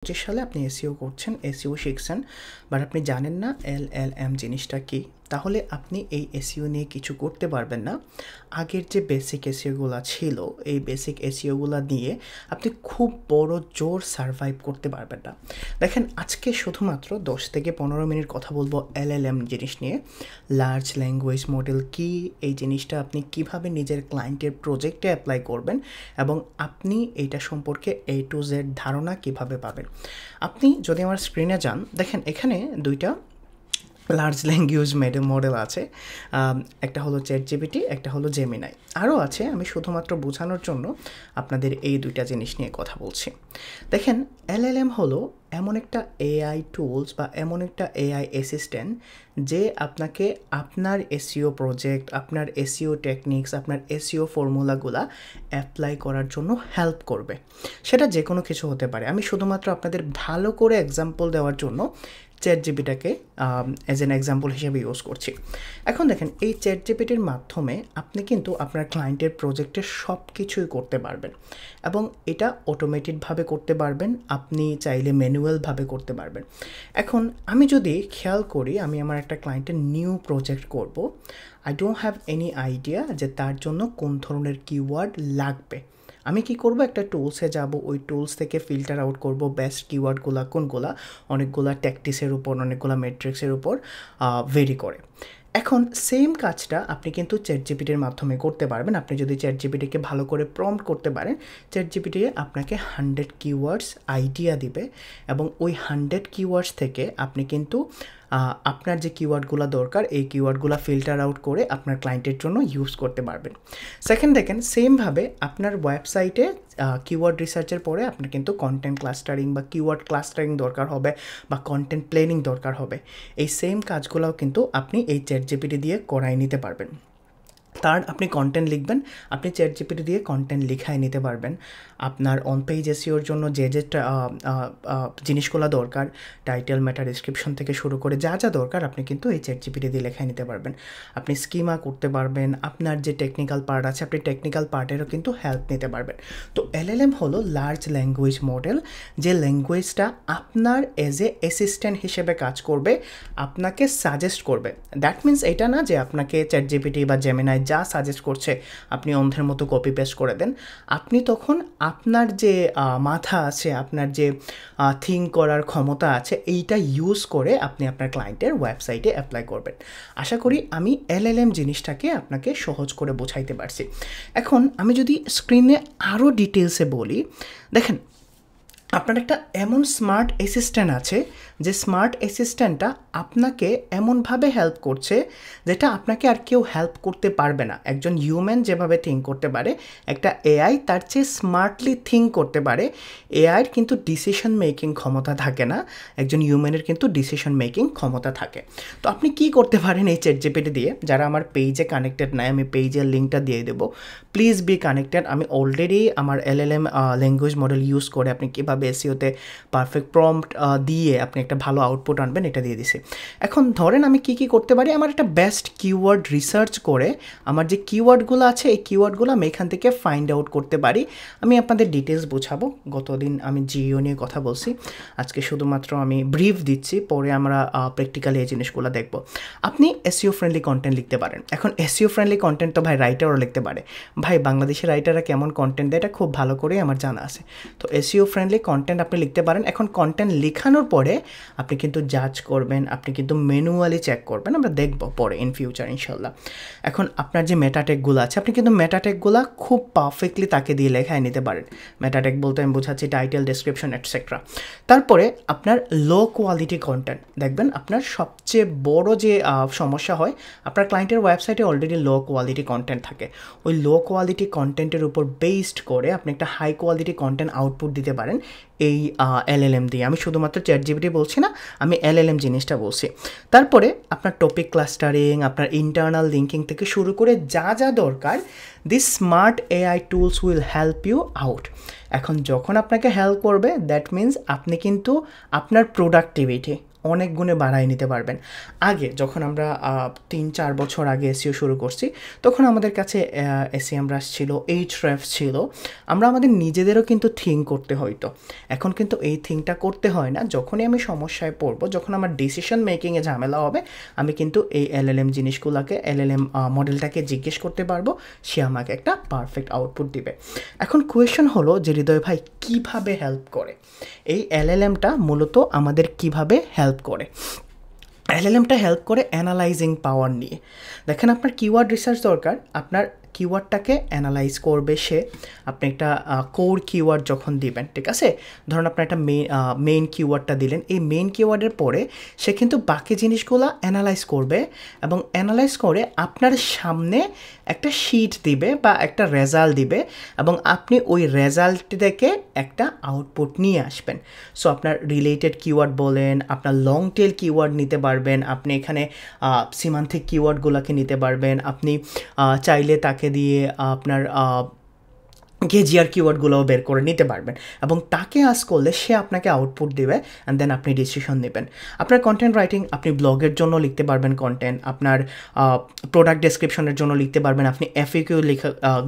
সালে আপনি এসইও করছেন, এসইও শিখছেন, বাট আপনি জানেন না এলএলএম জিনিসটা কী। তাহলে আপনি এই এসইও নিয়ে কিছু করতে পারবেন না। আগের যে বেসিক এসইওগুলো ছিল, এই বেসিক এসইওগুলো নিয়ে আপনি খুব বড় জোর সারভাইভ করতে পারবেন না। দেখেন, আজকে শুধুমাত্র 10 থেকে 15 মিনিট কথা বলবো এলএলএম জিনিস নিয়ে। লার্জ ল্যাঙ্গুয়েজ মডেল কী, এই জিনিসটা আপনি কিভাবে নিজের ক্লায়েন্টের প্রজেক্টে অ্যাপ্লাই করবেন এবং আপনি এইটা সম্পর্কে A to Z ধারণা কিভাবে পাবেন। আপনি যদি আমার স্ক্রিনে যান, দেখেন এখানে দুইটা লার্জ ল্যাঙ্গুয়েজ মডেল আছে। একটা হলো চ্যাটজিপিটি, একটা হলো জেমিনাই, আরও আছে। আমি শুধুমাত্র বোঝানোর জন্য আপনাদের এই দুইটা জিনিস নিয়ে কথা বলছি। দেখেন, এলএলএম হলো এমন একটা এআই টুলস বা এমন একটা এআই অ্যাসিস্ট্যান্ট যে আপনাকে আপনার এসইও প্রজেক্ট, আপনার এসইও টেকনিক্স, আপনার এসইও ফর্মুলাগুলা অ্যাপ্লাই করার জন্য হেল্প করবে। সেটা যে কোনো কিছু হতে পারে। আমি শুধুমাত্র আপনাদের ভালো করে এক্সাম্পল দেওয়ার জন্য চ্যাটজিপিটিকে অ্যাজ অ্যান এক্সাম্পল হিসেবে ইউজ করছি। এখন দেখেন, এই চ্যাটজিপিটির মাধ্যমে আপনি কিন্তু আপনার ক্লায়েন্টের প্রজেক্টে সব কিছুই করতে পারবেন এবং এটা অটোমেটেডভাবে করতে পারবেন। আপনি চাইলে ম্যানুয়ালভাবে করতে পারবেন। এখন আমি যদি খেয়াল করি, আমি আমার একটা ক্লায়েন্টের নিউ প্রজেক্ট করব, I don't have any idea যে তার জন্য কোন ধরনের কিওয়ার্ড লাগবে। আমি কি করব, একটা টুলসে যাব, ওই টুলস থেকে ফিল্টার আউট করব বেস্ট কিওয়ার্ডগুলো কোনগুলা, অনেকগুলা ট্যাকটিক্সের উপর, অনেকগুলা মেট্রিক্সের উপর ভেরি করে। এখন সেম কাজটা আপনি কিন্তু চ্যাটজিপিটির মাধ্যমে করতে পারবেন। আপনি যদি চ্যাটজিপিটিকে ভালো করে প্রম্পট করতে পারেন, চ্যাটজিপিটি আপনাকে 100 কিওয়ার্ডস আইডিয়া দিবে এবং ওই 100 কিওয়ার্ডস থেকে আপনি কিন্তু আপনার যে কিওয়ার্ডগুলো দরকার, এই কিওয়ার্ডগুলো ফিল্টার আউট করে আপনার ক্লায়েন্টের জন্য ইউজ করতে পারবেন। সেকেন্ড, দেখেন সেমভাবে আপনার ওয়েবসাইটে কিওয়ার্ড রিসার্চের পরে আপনার কিন্তু কন্টেন্ট ক্লাস্টারিং বা কিওয়ার্ড ক্লাস্টারিং দরকার হবে বা কন্টেন্ট প্ল্যানিং দরকার হবে। এই সেম কাজগুলোও কিন্তু আপনি এই চ্যাটজিপিটি দিয়ে করাই নিতে পারবেন। তার আপনি কন্টেন্ট লিখবেন, আপনি চ্যাটজিপিটি দিয়ে কন্টেন্ট লিখাই নিতে পারবেন। আপনার অন পেজ এসইওর জন্য যে জিনিসগুলো দরকার, টাইটেল, মেটা ডেসক্রিপশন থেকে শুরু করে যা যা দরকার, আপনি কিন্তু এই চ্যাটজিপিটি দিয়ে লেখাই নিতে পারবেন। আপনি স্কিমা করতে পারবেন, আপনার যে টেকনিক্যাল পার্ট আছে, আপনি টেকনিক্যাল পার্টেরও কিন্তু হেল্প নিতে পারবেন। তো এলএলএম হলো লার্জ ল্যাঙ্গুয়েজ মডেল, যে ল্যাঙ্গুয়েজটা আপনার এজ এ অ্যাসিস্ট্যান্ট হিসেবে কাজ করবে, আপনাকে সাজেস্ট করবে। দ্যাট মিনস এটা না যে আপনাকে চ্যাটজিপিটি বা জেমিনাই যা সাজেস্ট করছে আপনি অন্ধের মতো কপি পেস্ট করে দেন। আপনি তখন আপনার যে মাথা আছে, আপনার যে থিঙ্ক করার ক্ষমতা আছে, এইটা ইউজ করে আপনি আপনার ক্লায়েন্টের ওয়েবসাইটে অ্যাপ্লাই করবেন। আশা করি আমি এলএলএম জিনিসটাকে আপনাকে সহজ করে বোঝাইতে পারছি। এখন আমি যদি স্ক্রিনে আরও ডিটেলসে বলি, দেখেন আপনার একটা এমন স্মার্ট অ্যাসিস্ট্যান্ট আছে যে স্মার্ট অ্যাসিস্ট্যান্টটা আপনাকে এমনভাবে হেল্প করছে যেটা আপনাকে আর কেউ হেল্প করতে পারবে না। একজন হিউম্যান যেভাবে থিঙ্ক করতে পারে, একটা এআই তার চেয়ে স্মার্টলি থিঙ্ক করতে পারে। এআইয়ের কিন্তু ডিসিশন মেকিং ক্ষমতা থাকে না, একজন হিউম্যানের কিন্তু ডিসিশন মেকিং ক্ষমতা থাকে। তো আপনি কি করতে পারেন এই চ্যাটজিপিটি দিয়ে? যারা আমার পেজে কানেক্টেড নাই, আমি পেজের লিঙ্কটা দিয়ে দেবো, প্লিজ বি কানেক্টেড। আমি অলরেডি আমার এলএলএম ল্যাঙ্গুয়েজ মডেল ইউজ করে আপনি কীভাবে এসইওতে পারফেক্ট প্রম্পট দিয়ে আপনি একটা ভালো আউটপুট আনবেন এটা দিয়ে দিছি। এখন ধরেন আমি কি করতে পারি, আমার একটা বেস্ট কিওয়ার্ড রিসার্চ করে আমার যে কিওয়ার্ডগুলো আছে এই কিওয়ার্ডগুলো আমি এখান থেকে ফাইন্ড আউট করতে পারি। আমি আপনাদের ডিটেলস বোঝাবো। গতদিন আমি জিও নিয়ে কথা বলছি, আজকে শুধুমাত্র আমি ব্রিফ দিচ্ছি, পরে আমরা প্র্যাকটিক্যালি এই জিনিসগুলো দেখব। আপনি এসইও ফ্রেন্ডলি কন্টেন্ট লিখতে পারেন। এখন এসইও ফ্রেন্ডলি কন্টেন্ট তো ভাই রাইটারও লিখতে পারে। ভাই বাংলাদেশের রাইটাররা কেমন কন্টেন্ট দেয় এটা খুব ভালো করেই আমার জানা আছে। তো এসইও ফ্রেন্ডলি কন্টেন্ট আপনি লিখতে পারেন। এখন কন্টেন্ট লেখানোর পরে আপনি কিন্তু জাজ করবেন, আপনি কিন্তু ম্যানুয়ালি চেক করবেন, আমরা দেখব পরে ইন ফিউচার ইনশাল্লাহ। এখন আপনার যে মেটাটেকগুলো আছে, আপনি কিন্তু মেটাটেকগুলো খুব পারফেক্টলি তাকে দিয়ে লেখায় নিতে পারেন। মেটাটেক বলতে আমি বোঝাচ্ছি টাইটেল, ডেসক্রিপশন এটসেট্রা। তারপরে আপনার লো কোয়ালিটি কন্টেন্ট, দেখবেন আপনার সবচেয়ে বড় যে সমস্যা হয়, আপনার ক্লায়েন্টের ওয়েবসাইটে অলরেডি লো কোয়ালিটি কন্টেন্ট থাকে। ওই লো কোয়ালিটি কন্টেন্টের উপর বেসড করে আপনি একটা হাই কোয়ালিটি কন্টেন্ট আউটপুট দিতে পারেন এই এলএলএম দিয়ে। আমি শুধুমাত্র চ্যাটজিপিটি বলছি না, আমি এলএলএম জিনিসটা বলছি। তারপরে আপনার টপিক ক্লাস্টারিং, আপনার ইন্টারনাল লিঙ্কিং থেকে শুরু করে যা যা দরকার, this smart AI tools will help you out. এখন যখন আপনাকে হেল্প করবে, দ্যাট মিনস আপনি কিন্তু আপনার প্রোডাক্টিভিটি অনেক গুণে বাড়ায় নিতে পারবেন। আগে যখন আমরা 3-4 বছর আগে এসইও শুরু করছি, তখন আমাদের কাছে এসইএমরাশ ছিল, এইচরেফ ছিল, আমরা আমাদের নিজেদেরও কিন্তু থিঙ্ক করতে হইতো। এখন কিন্তু এই থিঙ্কটা করতে হয় না। যখনই আমি সমস্যায় পড়বো, যখন আমার ডিসিশন মেকিংয়ে ঝামেলা হবে, আমি কিন্তু এই এলএলএম জিনিসগুলোকে, এলএলএম মডেলটাকে জিজ্ঞেস করতে পারবো, সে আমাকে একটা পারফেক্ট আউটপুট দিবে। এখন কোয়েশ্চেন হলো যে হৃদয় ভাই কীভাবে হেল্প করে এই এলএলএমটা, মূলত আমাদের কিভাবে হেল্প করে? এলএলএমটা হেল্প করে অ্যানালাইজিং পাওয়ার নিয়ে। দেখেন, আপনার কিওয়ার্ড রিসার্চ দরকার, আপনার কিওয়ার্ডটাকে অ্যানালাইজ করবে সে। আপনি একটা কোর কিওয়ার্ড যখন দিবেন, ঠিক আছে, ধরুন আপনার একটা মেইন কিওয়ার্ডটা দিলেন, এই মেইন কিওয়ার্ডের পরে সে কিন্তু বাকি জিনিসগুলো অ্যানালাইজ করবে, এবং অ্যানালাইজ করে আপনার সামনে একটা শিট দিবে বা একটা রেজাল্ট দিবে, এবং আপনি ওই রেজাল্ট থেকে একটা আউটপুট নিয়ে আসবেন। সো আপনার রিলেটেড কিওয়ার্ড বলেন, আপনার লং টেল কিওয়ার্ড নিতে পারবেন, আপনি এখানে সীমান্তিক কিওয়ার্ডগুলোকে নিতে পারবেন, আপনি চাইলে তাকে দিয়ে আপনার কেজিআর কিওয়ার্ডগুলোও বের করে নিতে পারবেন, এবং তাকে আস্ক করলে সে আপনাকে আউটপুট দেবে, অ্যান্ড দেন আপনি ডিসিশন নেবেন। আপনার কন্টেন্ট রাইটিং, আপনি ব্লগের জন্য লিখতে পারবেন কন্টেন্ট, আপনার প্রোডাক্ট ডেসক্রিপশনের জন্য লিখতে পারবেন, আপনি এফএকিউ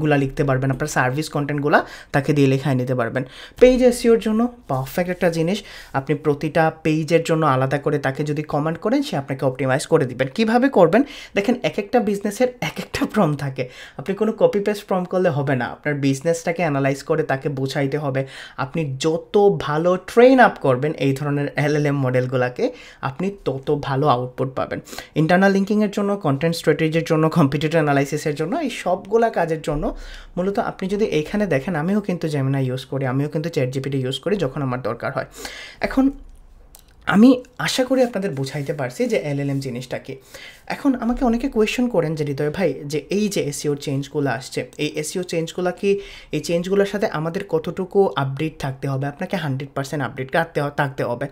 গুলা লিখতে পারবেন, আপনার সার্ভিস কন্টেন্টগুলো তাকে দিয়ে লেখায় নিতে পারবেন। পেজ এসইওর জন্য পারফেক্ট একটা জিনিস, আপনি প্রতিটা পেজের জন্য আলাদা করে তাকে যদি কমেন্ট করেন, সে আপনাকে অপটিমাইজ করে দিবেন। কীভাবে করবেন? দেখেন, এক একটা বিজনেসের এক একটা প্রম্পট থাকে, আপনি কোনো কপি পেস্ট প্রম্পট করলে হবে না, আপনার বিজনেসটাকে অ্যানালাইজ করে তাকে বোঝাইতে হবে। আপনি যত ভালো ট্রেন আপ করবেন এই ধরনের এলএলএম মডেলগুলোকে, আপনি তত ভালো আউটপুট পাবেন। ইন্টারনাল লিঙ্কিংয়ের জন্য, কন্টেন্ট স্ট্র্যাটেজির জন্য, কম্পিটিটর অ্যানালাইসিসের জন্য, এই সবগুলা কাজের জন্য মূলত আপনি যদি এইখানে দেখেন, আমিও কিন্তু জেমিনাই ইউজ করি, আমিও কিন্তু চ্যাটজিপিটি ইউজ করি যখন আমার দরকার হয়। এখন আমি আশা করি আপনাদের বোঝাইতে পারছি যে এলএলএম জিনিসটা কি। এখন আমাকে অনেকে কোয়েশ্চেন করেন যে হৃদয় ভাই, যে এই যে এসইওর চেঞ্জগুলো আসছে, এই এসইও চেঞ্জগুলো কি, এই চেঞ্জগুলোর সাথে আমাদের কতটুকু আপডেট থাকতে হবে? আপনাকে 100% আপডেট থাকতে হবে।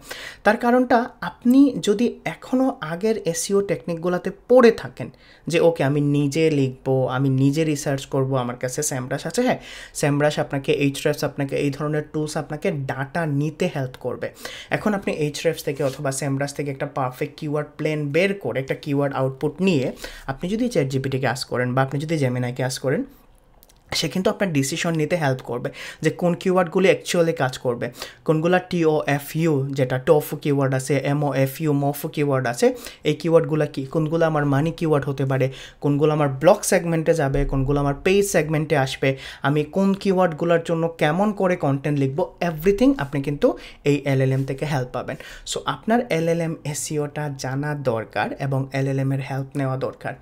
তার কারণটা, আপনি যদি এখনও আগের এসইও টেকনিকগুলোতে পড়ে থাকেন, যে ওকে আমি নিজে লিখবো, আমি নিজে রিসার্চ করব, আমার কাছে স্যামরাশ আছে, হ্যাঁ স্যামরাশ আপনাকে, এইচরেফস আপনাকে, এই ধরনের টুলস আপনাকে ডাটা নিতে হেল্প করবে। এখন আপনি এইচরেফস থেকে অথবা স্যামরাশ থেকে একটা পারফেক্ট কিওয়ার্ড প্লেন বের করে, একটা কিওয়ার্ড আউটপুট নিয়ে আপনি যদি চ্যাটজিপিটিকে আস্ক করেন বা আপনি যদি জেমিনাইকে আস্ক করেন, সে কিন্তু আপনার ডিসিশন নিতে হেল্প করবে যে কোন কিওয়ার্ডগুলি অ্যাকচুয়ালি কাজ করবে, কোনগুলো TOFU, যেটা টফু কিওয়ার্ড আছে, MOFU মফু কিওয়ার্ড আছে, এই কিওয়ার্ডগুলো কি, কোনগুলো আমার মানি কিওয়ার্ড হতে পারে, কোনগুলো আমার ব্লগ সেগমেন্টে যাবে, কোনগুলো আমার পেজ সেগমেন্টে আসবে, আমি কোন কিওয়ার্ডগুলোর জন্য কেমন করে কন্টেন্ট লিখবো, এভরিথিং আপনি কিন্তু এই এলএলএম থেকে হেল্প পাবেন। সো আপনার এলএলএম এসইওটা জানা দরকার এবং এলএলএমের হেল্প নেওয়া দরকার।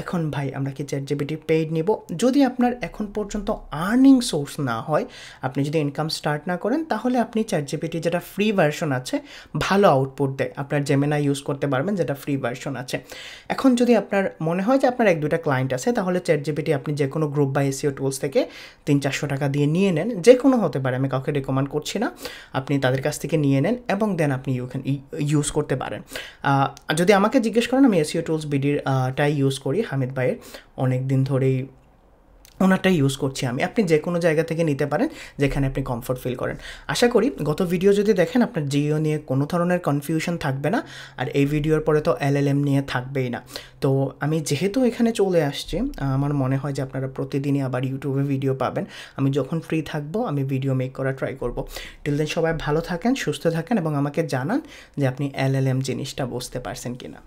এখন ভাই, আমরা কি চ্যাটজিপিটি পেইড নিব? যদি আপনার এখন পর্যন্ত আর্নিং সোর্স না হয়, আপনি যদি ইনকাম স্টার্ট না করেন, তাহলে আপনি চ্যাটজিপিটি যেটা ফ্রি ভার্সন আছে, ভালো আউটপুট দেয়, আপনার জেমিনাই ইউজ করতে পারবেন, যেটা ফ্রি ভার্সন আছে। এখন যদি আপনার মনে হয় যে আপনার 1-2টা ক্লায়েন্ট আছে, তাহলে চ্যাটজিপিটি আপনি যে কোনো গ্রুপ বা এসইও টুলস থেকে 300-400 টাকা দিয়ে নিয়ে নেন, যে কোনো হতে পারে, আমি কাউকে রেকমেন্ড করছি না, আপনি তাদের কাছ থেকে নিয়ে নেন এবং দেন আপনি ইউজ করতে পারেন। যদি আমাকে জিজ্ঞেস করেন, আমি এসইও টুলস বিডিটাই ইউজ করি, হামিদ ভাইয়ের, অনেক দিন ধরেই ওনারটাই ইউজ করছি আমি। আপনি যে কোনো জায়গা থেকে নিতে পারেন যেখানে আপনি কমফোর্ট ফিল করেন। আশা করি গত ভিডিও যদি দেখেন, আপনার জিও নিয়ে কোনো ধরনের কনফিউশন থাকবে না, আর এই ভিডিওর পরে তো এলএলএম নিয়ে থাকবেই না। তো আমি যেহেতু এখানে চলে আসছি, আমার মনে হয় যে আপনারা প্রতিদিনই আবার ইউটিউবে ভিডিও পাবেন। আমি যখন ফ্রি থাকবো আমি ভিডিও মেক করা ট্রাই করব। টিল দেন সবাই ভালো থাকেন, সুস্থ থাকেন এবং আমাকে জানান যে আপনি এলএলএম জিনিসটা বুঝতে পারছেন কিনা।